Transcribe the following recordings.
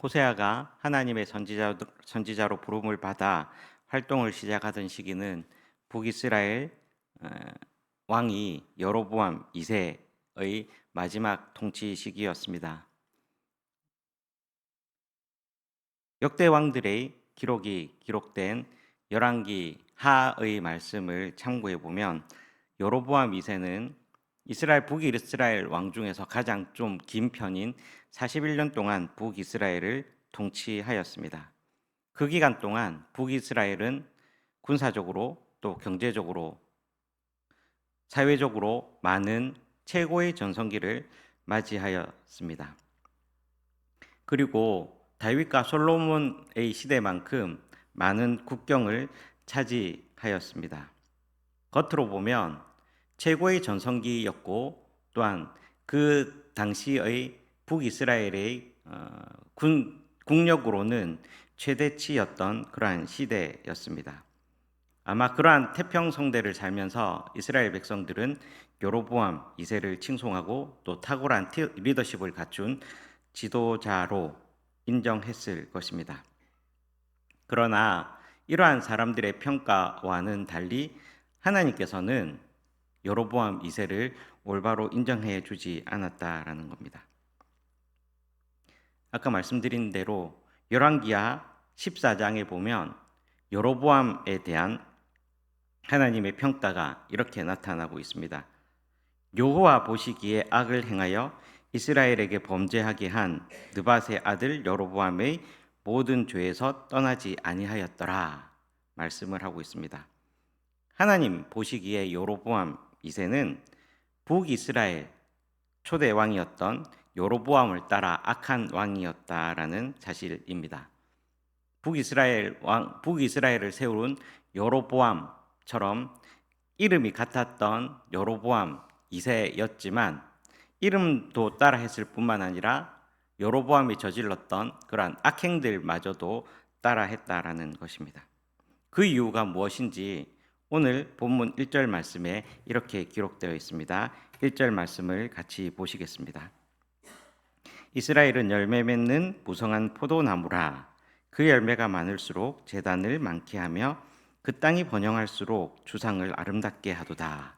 호세아가 하나님의 선지자로 부름을 받아 활동을 시작하던 시기는 북이스라엘 어, 왕이 여로보암 2세의 마지막 통치 시기였습니다. 역대 왕들의 기록이 기록된 열왕기 하의 말씀을 참고해 보면 여로보암 2세는 이스라엘 북이스라엘 왕 중에서 가장 좀 긴 편인 41년 동안 북이스라엘을 통치하였습니다. 그 기간 동안 북이스라엘은 군사적으로 또 경제적으로 사회적으로 많은 최고의 전성기를 맞이하였습니다. 그리고 다윗과 솔로몬의 시대만큼 많은 국경을 차지하였습니다. 겉으로 보면 최고의 전성기였고 또한 그 당시의 북이스라엘의 국력으로는 최대치였던 그러한 시대였습니다. 아마 그러한 태평성대를 살면서 이스라엘 백성들은 여로보암 2세를 칭송하고 또 탁월한 리더십을 갖춘 지도자로 인정했을 것입니다. 그러나 이러한 사람들의 평가와는 달리 하나님께서는 여로보암 2세를 올바로 인정해 주지 않았다라는 겁니다. 아까 말씀드린 대로 열왕기하 14장에 보면 여로보암에 대한 하나님의 평가가 이렇게 나타나고 있습니다. 여호와 보시기에 악을 행하여 이스라엘에게 범죄하게 한 느밧의 아들 여로보암의 모든 죄에서 떠나지 아니하였더라 말씀을 하고 있습니다. 하나님 보시기에 여로보암 2세는 북이스라엘 초대 왕이었던 여로보암을 따라 악한 왕이었다라는 사실입니다. 북이스라엘을 세운 여로보암처럼 이름이 같았던 여로보암 2세였지만 이름도 따라 했을 뿐만 아니라 여로보암이 저질렀던 그러한 악행들마저도 따라 했다라는 것입니다. 그 이유가 무엇인지 오늘 본문 1절 말씀에 이렇게 기록되어 있습니다. 1절 말씀을 같이 보시겠습니다. 이스라엘은 열매 맺는 무성한 포도나무라. 그 열매가 많을수록 제단을 많게 하며 그 땅이 번영할수록 주상을 아름답게 하도다.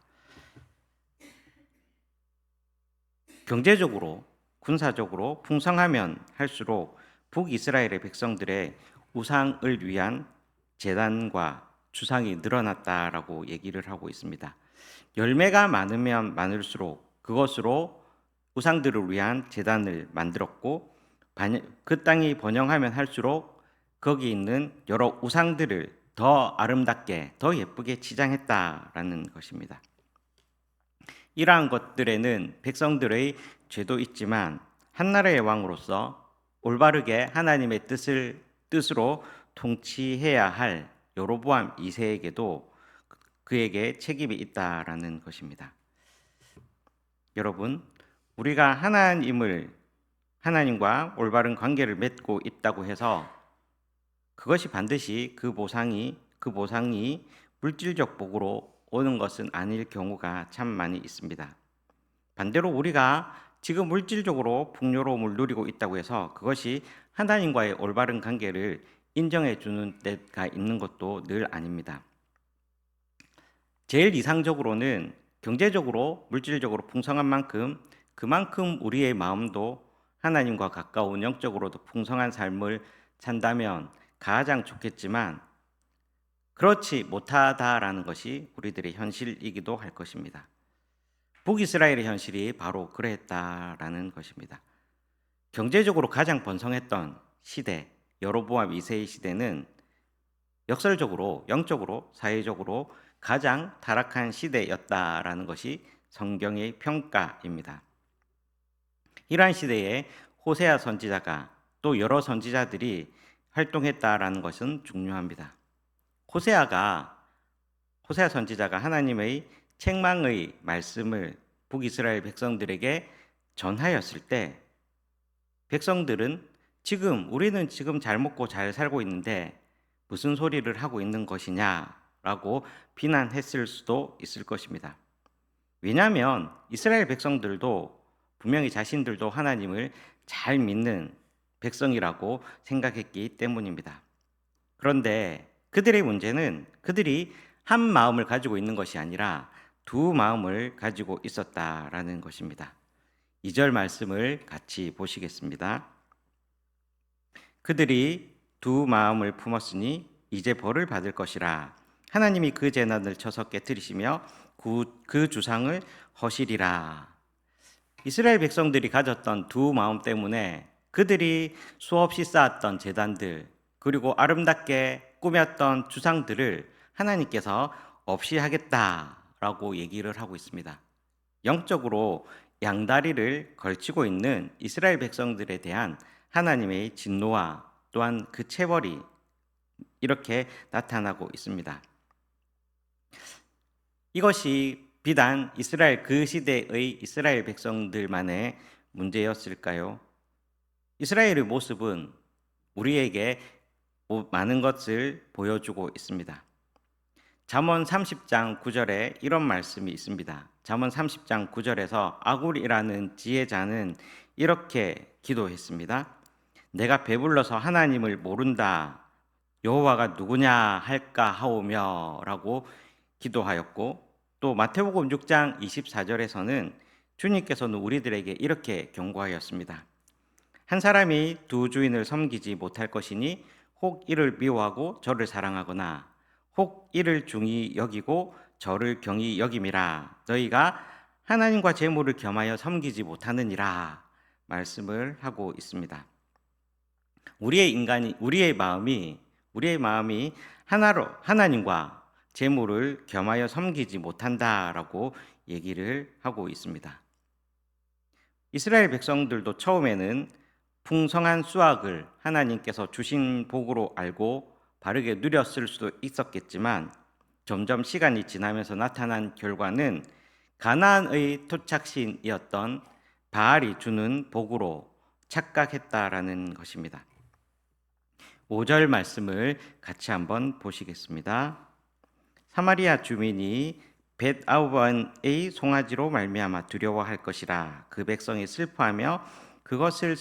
경제적으로 군사적으로 풍성하면 할수록 북이스라엘의 백성들의 우상을 위한 제단과 주상이 늘어났다라고 얘기를 하고 있습니다. 열매가 많으면 많을수록 그것으로 우상들을 위한 제단을 만들었고 그 땅이 번영하면 할수록 거기 있는 여러 우상들을 더 아름답게 더 예쁘게 치장했다라는 것입니다. 이러한 것들에는 백성들의 죄도 있지만 한나라의 왕으로서 올바르게 하나님의 뜻으로 통치해야 할 여로보암 2세에게도 그에게 책임이 있다라는 것입니다. 여러분, 우리가 하나님과 올바른 관계를 맺고 있다고 해서 그것이 반드시 그 보상이 물질적 복으로 오는 것은 아닐 경우가 참 많이 있습니다. 반대로 우리가 지금 물질적으로 풍요로움을 누리고 있다고 해서 그것이 하나님과의 올바른 관계를 인정해 주는 때가 있는 것도 늘 아닙니다. 제일 이상적으로는 경제적으로 물질적으로 풍성한 만큼 그만큼 우리의 마음도 하나님과 가까운 영적으로도 풍성한 삶을 산다면 가장 좋겠지만 그렇지 못하다라는 것이 우리들의 현실이기도 할 것입니다. 북이스라엘의 현실이 바로 그랬다라는 것입니다. 경제적으로 가장 번성했던 시대, 여로보암 2세의 시대는 역설적으로, 영적으로, 사회적으로 가장 타락한 시대였다라는 것이 성경의 평가입니다. 이러한 시대에 호세아 선지자가 또 여러 선지자들이 활동했다라는 것은 중요합니다. 호세아 선지자가 하나님의 책망의 말씀을 북이스라엘 백성들에게 전하였을 때 백성들은 우리는 지금 잘 먹고 잘 살고 있는데 무슨 소리를 하고 있는 것이냐라고 비난했을 수도 있을 것입니다. 왜냐하면 이스라엘 백성들도 분명히 자신들도 하나님을 잘 믿는 백성이라고 생각했기 때문입니다. 그런데 그들의 문제는 그들이 한 마음을 가지고 있는 것이 아니라 두 마음을 가지고 있었다라는 것입니다. 2절 말씀을 같이 보시겠습니다. 그들이 두 마음을 품었으니 이제 벌을 받을 것이라. 하나님이 그 재난을 쳐서 깨뜨리시며 그 주상을 허시리라. 이스라엘 백성들이 가졌던 두 마음 때문에 그들이 수없이 쌓았던 제단들 그리고 아름답게 꾸몄던 주상들을 하나님께서 없이 하겠다라고 얘기를 하고 있습니다. 영적으로 양다리를 걸치고 있는 이스라엘 백성들에 대한 하나님의 진노와 또한 그 체벌이 이렇게 나타나고 있습니다. 이것이 비단 이스라엘 그 시대의 이스라엘 백성들만의 문제였을까요? 이스라엘의 모습은 우리에게 많은 것을 보여주고 있습니다. 잠언 30장 9절에 이런 말씀이 있습니다. 잠언 30장 9절에서 아굴이라는 지혜자는 이렇게 기도했습니다. 내가 배불러서 하나님을 모른다. 여호와가 누구냐 할까 하오며 라고 기도하였고, 또 마태복음 6장 24절에서는 주님께서는 우리들에게 이렇게 경고하였습니다. 한 사람이 두 주인을 섬기지 못할 것이니 혹 이를 미워하고 저를 사랑하거나 혹 이를 중히 여기고 저를 경히 여김이라. 너희가 하나님과 재물을 겸하여 섬기지 못하느니라 말씀을 하고 있습니다. 우리의 마음이 하나로 하나님과 재물을 겸하여 섬기지 못한다라고 얘기를 하고 있습니다. 이스라엘 백성들도 처음에는 풍성한 수확을 하나님께서 주신 복으로 알고 바르게 누렸을 수도 있었겠지만 점점 시간이 지나면서 나타난 결과는 가나안의 토착신이었던 바알이 주는 복으로 착각했다라는 것입니다. 5절 말씀을 같이 한번 보시겠습니다. 사마리아 주민이 벳아우반의 송아지로 말미암아 두려워할 것이라. 그 백성이 슬퍼하며 그것을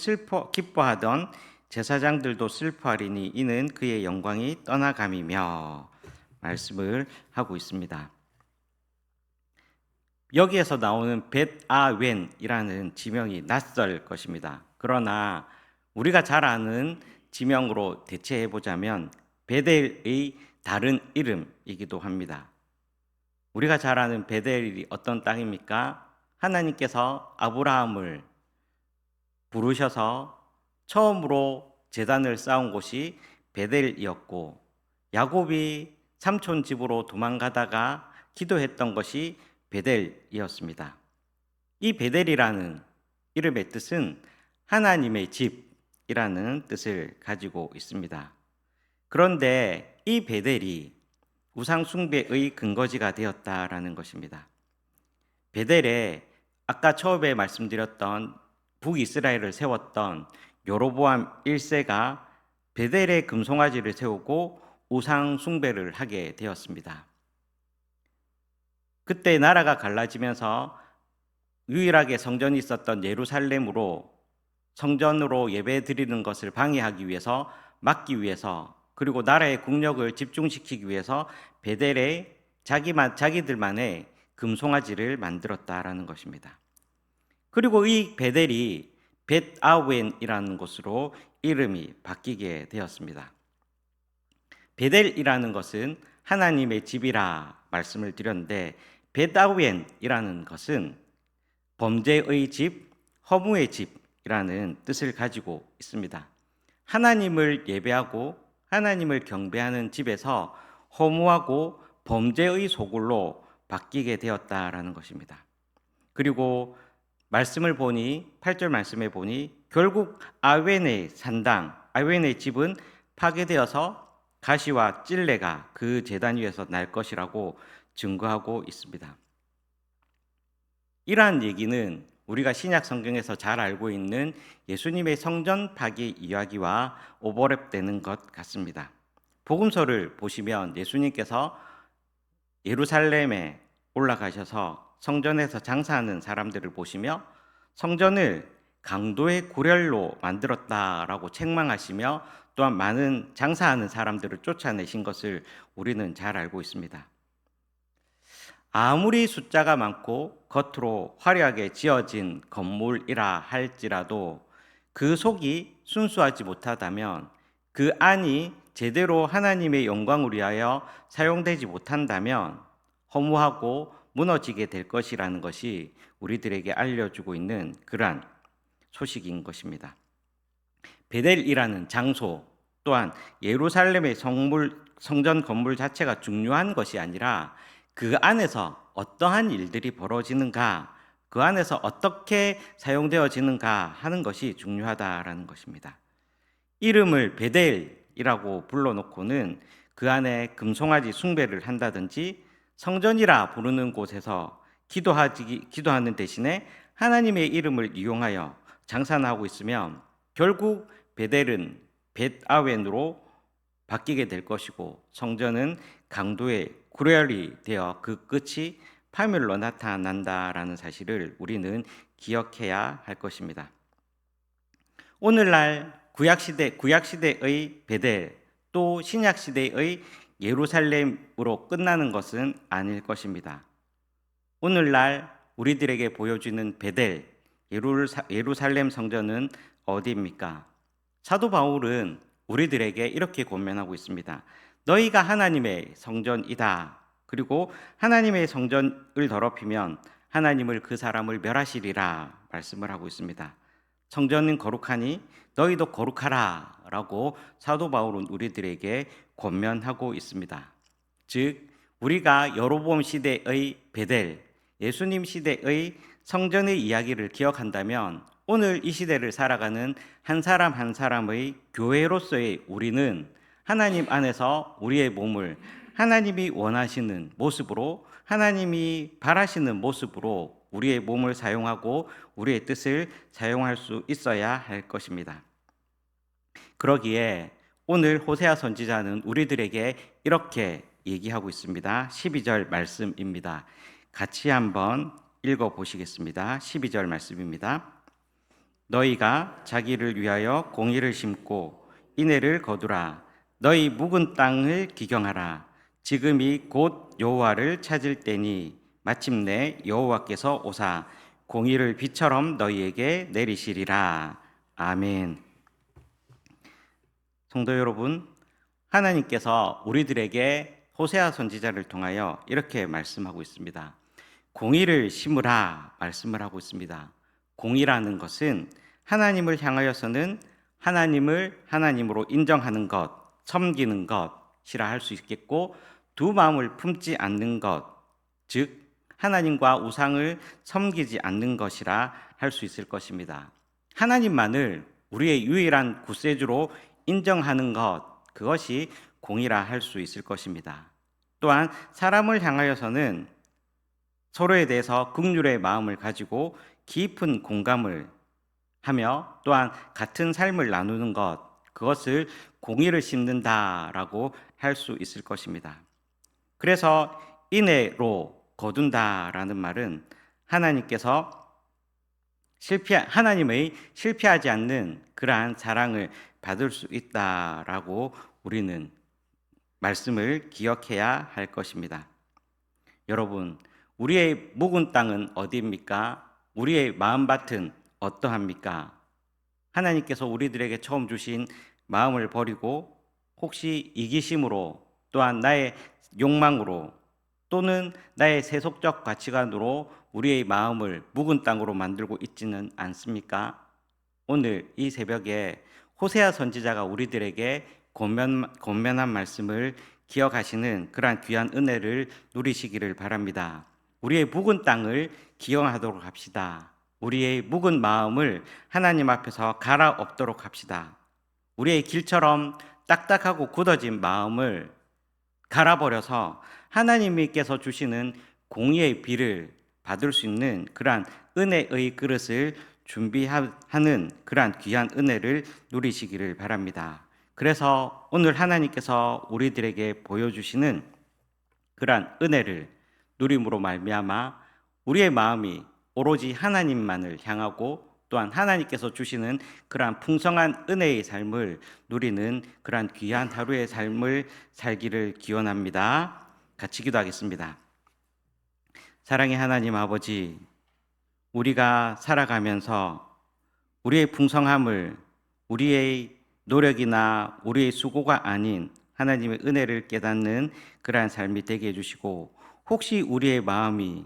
기뻐하던 제사장들도 슬퍼하리니 이는 그의 영광이 떠나감이며 말씀을 하고 있습니다. 여기에서 나오는 벳아웬이라는 지명이 낯설 것입니다. 그러나 우리가 잘 아는 지명으로 대체해 보자면 베델의 다른 이름이기도 합니다. 우리가 잘 아는 베델이 어떤 땅입니까? 하나님께서 아브라함을 부르셔서 처음으로 제단을 쌓은 곳이 베델이었고, 야곱이 삼촌 집으로 도망가다가 기도했던 것이 베델이었습니다. 이 베델이라는 이름의 뜻은 하나님의 집이라는 뜻을 가지고 있습니다. 그런데 이 베델이 우상 숭배의 근거지가 되었다라는 것입니다. 베델에 아까 처음에 말씀드렸던 북이스라엘을 세웠던 여로보암 1세가 베델에 금송아지를 세우고 우상 숭배를 하게 되었습니다. 그때 나라가 갈라지면서 유일하게 성전이 있었던 예루살렘으로 성전으로 예배 드리는 것을 방해하기 위해서, 막기 위해서, 그리고 나라의 국력을 집중시키기 위해서 베델에 자기들만의 금송아지를 만들었다라는 것입니다. 그리고 이 베델이 벳아웬이라는 곳으로 이름이 바뀌게 되었습니다. 베델이라는 것은 하나님의 집이라 말씀을 드렸는데, 벳아웬이라는 것은 범죄의 집, 허무의 집이라는 뜻을 가지고 있습니다. 하나님을 예배하고 하나님을 경배하는 집에서 허무하고 범죄의 소굴로 바뀌게 되었다라는 것입니다. 그리고 말씀을 보니 8절 말씀에 보니 결국 아웬의 산당, 아웬의 집은 파괴되어서 가시와 찔레가 그 제단 위에서 날 것이라고 증거하고 있습니다. 이러한 얘기는 우리가 신약 성경에서 잘 알고 있는 예수님의 성전 파괴 이야기와 오버랩되는 것 같습니다. 복음서를 보시면 예수님께서 예루살렘에 올라가셔서 성전에서 장사하는 사람들을 보시며 성전을 강도의 구렬로 만들었다라고 책망하시며 또한 많은 장사하는 사람들을 쫓아내신 것을 우리는 잘 알고 있습니다. 아무리 숫자가 많고 겉으로 화려하게 지어진 건물이라 할지라도 그 속이 순수하지 못하다면, 그 안이 제대로 하나님의 영광을 위하여 사용되지 못한다면 허무하고 무너지게 될 것이라는 것이 우리들에게 알려주고 있는 그러한 소식인 것입니다. 베델이라는 장소 또한 예루살렘의 성전 건물 자체가 중요한 것이 아니라 그 안에서 어떠한 일들이 벌어지는가, 그 안에서 어떻게 사용되어지는가 하는 것이 중요하다라는 것입니다. 이름을 베델이라고 불러놓고는 그 안에 금송아지 숭배를 한다든지 성전이라 부르는 곳에서 기도하는 대신에 하나님의 이름을 이용하여 장사나 하고 있으면 결국 베델은 벳아웬으로 바뀌게 될 것이고, 성전은 강도의 구렬이 되어 그 끝이 파멸로 나타난다라는 사실을 우리는 기억해야 할 것입니다. 오늘날 구약시대의 베델, 또 신약시대의 예루살렘으로 끝나는 것은 아닐 것입니다. 오늘날 우리들에게 보여주는 베델, 예루살렘 성전은 어디입니까? 사도 바울은 우리들에게 이렇게 권면하고 있습니다. 너희가 하나님의 성전이다. 그리고 하나님의 성전을 더럽히면 하나님을 그 사람을 멸하시리라 말씀을 하고 있습니다. 성전은 거룩하니 너희도 거룩하라 라고 사도 바울은 우리들에게 권면하고 있습니다. 즉 우리가 여로보암 시대의 베델, 예수님 시대의 성전의 이야기를 기억한다면 오늘 이 시대를 살아가는 한 사람 한 사람의 교회로서의 우리는 하나님 안에서 우리의 몸을 하나님이 원하시는 모습으로, 하나님이 바라시는 모습으로 우리의 몸을 사용하고 우리의 뜻을 사용할 수 있어야 할 것입니다. 그러기에 오늘 호세아 선지자는 우리들에게 이렇게 얘기하고 있습니다. 12절 말씀입니다. 같이 한번 읽어보시겠습니다. 12절 말씀입니다. 너희가 자기를 위하여 공의를 심고 인애를 거두라. 너희 묵은 땅을 기경하라. 지금이 곧 여호와를 찾을 때니 마침내 여호와께서 오사 공의를 비처럼 너희에게 내리시리라. 아멘. 성도 여러분, 하나님께서 우리들에게 호세아 선지자를 통하여 이렇게 말씀하고 있습니다. 공의를 심으라 말씀을 하고 있습니다. 공의라는 것은 하나님을 향하여서는 하나님을 하나님으로 인정하는 것, 섬기는 것이라 할 수 있겠고, 두 마음을 품지 않는 것, 즉 하나님과 우상을 섬기지 않는 것이라 할 수 있을 것입니다. 하나님만을 우리의 유일한 구세주로 인정하는 것, 그것이 공의라 할 수 있을 것입니다. 또한 사람을 향하여서는 서로에 대해서 긍휼의 마음을 가지고 깊은 공감을 하며 또한 같은 삶을 나누는 것, 그것을 공의를 심는다라고 할 수 있을 것입니다. 그래서 인애로 거둔다라는 말은 하나님의 실패하지 않는 그러한 사랑을 받을 수 있다라고 우리는 말씀을 기억해야 할 것입니다. 여러분, 우리의 묵은 땅은 어디입니까? 우리의 마음밭은 어떠합니까? 하나님께서 우리들에게 처음 주신 마음을 버리고 혹시 이기심으로 또한 나의 욕망으로 또는 나의 세속적 가치관으로 우리의 마음을 묵은 땅으로 만들고 있지는 않습니까? 오늘 이 새벽에 호세아 선지자가 우리들에게 권면한 말씀을 기억하시는 그러한 귀한 은혜를 누리시기를 바랍니다. 우리의 묵은 땅을 기억하도록 합시다. 우리의 묵은 마음을 하나님 앞에서 갈아엎도록 합시다. 우리의 길처럼 딱딱하고 굳어진 마음을 갈아버려서 하나님께서 주시는 공의의 비를 받을 수 있는 그러한 은혜의 그릇을 준비하는 그러한 귀한 은혜를 누리시기를 바랍니다. 그래서 오늘 하나님께서 우리들에게 보여주시는 그러한 은혜를 누림으로 말미암아 우리의 마음이 오로지 하나님만을 향하고 또한 하나님께서 주시는 그러한 풍성한 은혜의 삶을 누리는 그러한 귀한 하루의 삶을 살기를 기원합니다. 같이 기도하겠습니다. 사랑의 하나님 아버지, 우리가 살아가면서 우리의 풍성함을 우리의 노력이나 우리의 수고가 아닌 하나님의 은혜를 깨닫는 그러한 삶이 되게 해주시고, 혹시 우리의 마음이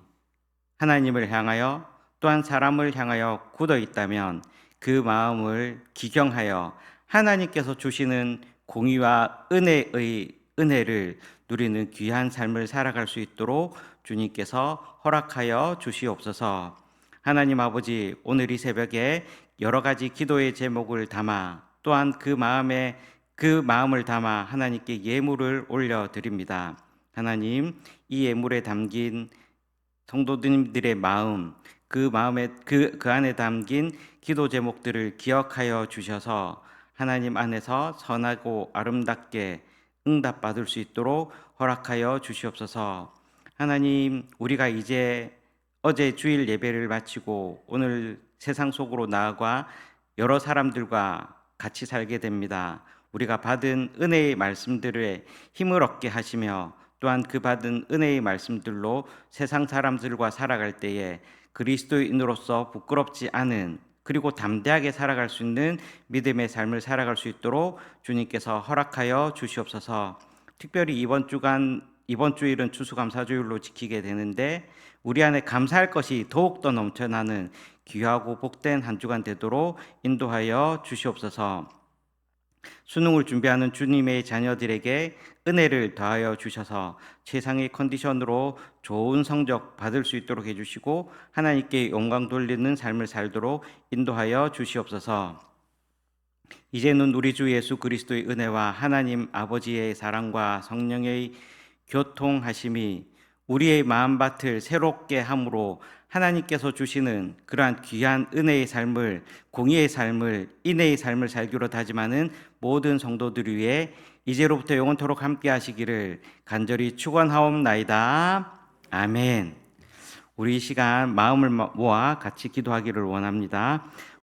하나님을 향하여 또한 사람을 향하여 굳어 있다면 그 마음을 기경하여 하나님께서 주시는 공의와 은혜를 누리는 귀한 삶을 살아갈 수 있도록 주님께서 허락하여 주시옵소서. 하나님 아버지, 오늘 이 새벽에 여러 가지 기도의 제목을 담아 또한 그 마음을 담아 하나님께 예물을 올려드립니다. 하나님, 이 예물에 담긴 성도님들의 마음, 그 마음에 그 안에 담긴 기도 제목들을 기억하여 주셔서 하나님 안에서 선하고 아름답게 응답받을 수 있도록 허락하여 주시옵소서. 하나님, 우리가 이제 어제 주일 예배를 마치고 오늘 세상 속으로 나아가 여러 사람들과 같이 살게 됩니다. 우리가 받은 은혜의 말씀들에 힘을 얻게 하시며 또한 그 받은 은혜의 말씀들로 세상 사람들과 살아갈 때에 그리스도인으로서 부끄럽지 않은, 그리고 담대하게 살아갈 수 있는 믿음의 삶을 살아갈 수 있도록 주님께서 허락하여 주시옵소서. 특별히 이번 주일은 추수감사주일로 지키게 되는데 우리 안에 감사할 것이 더욱더 넘쳐나는 귀하고 복된 한 주간 되도록 인도하여 주시옵소서. 수능을 준비하는 주님의 자녀들에게 은혜를 더하여 주셔서 최상의 컨디션으로 좋은 성적 받을 수 있도록 해주시고 하나님께 영광 돌리는 삶을 살도록 인도하여 주시옵소서. 이제는 우리 주 예수 그리스도의 은혜와 하나님 아버지의 사랑과 성령의 교통하심이 우리의 마음밭을 새롭게 함으로 하나님께서 주시는 그러한 귀한 은혜의 삶을, 공의의 삶을, 인애의 삶을 살기로 다짐하는 모든 성도들 위해 이제로부터 영원토록 함께 하시기를 간절히 축원하옵나이다. 아멘. 우리 이 시간 마음을 모아 같이 기도하기를 원합니다.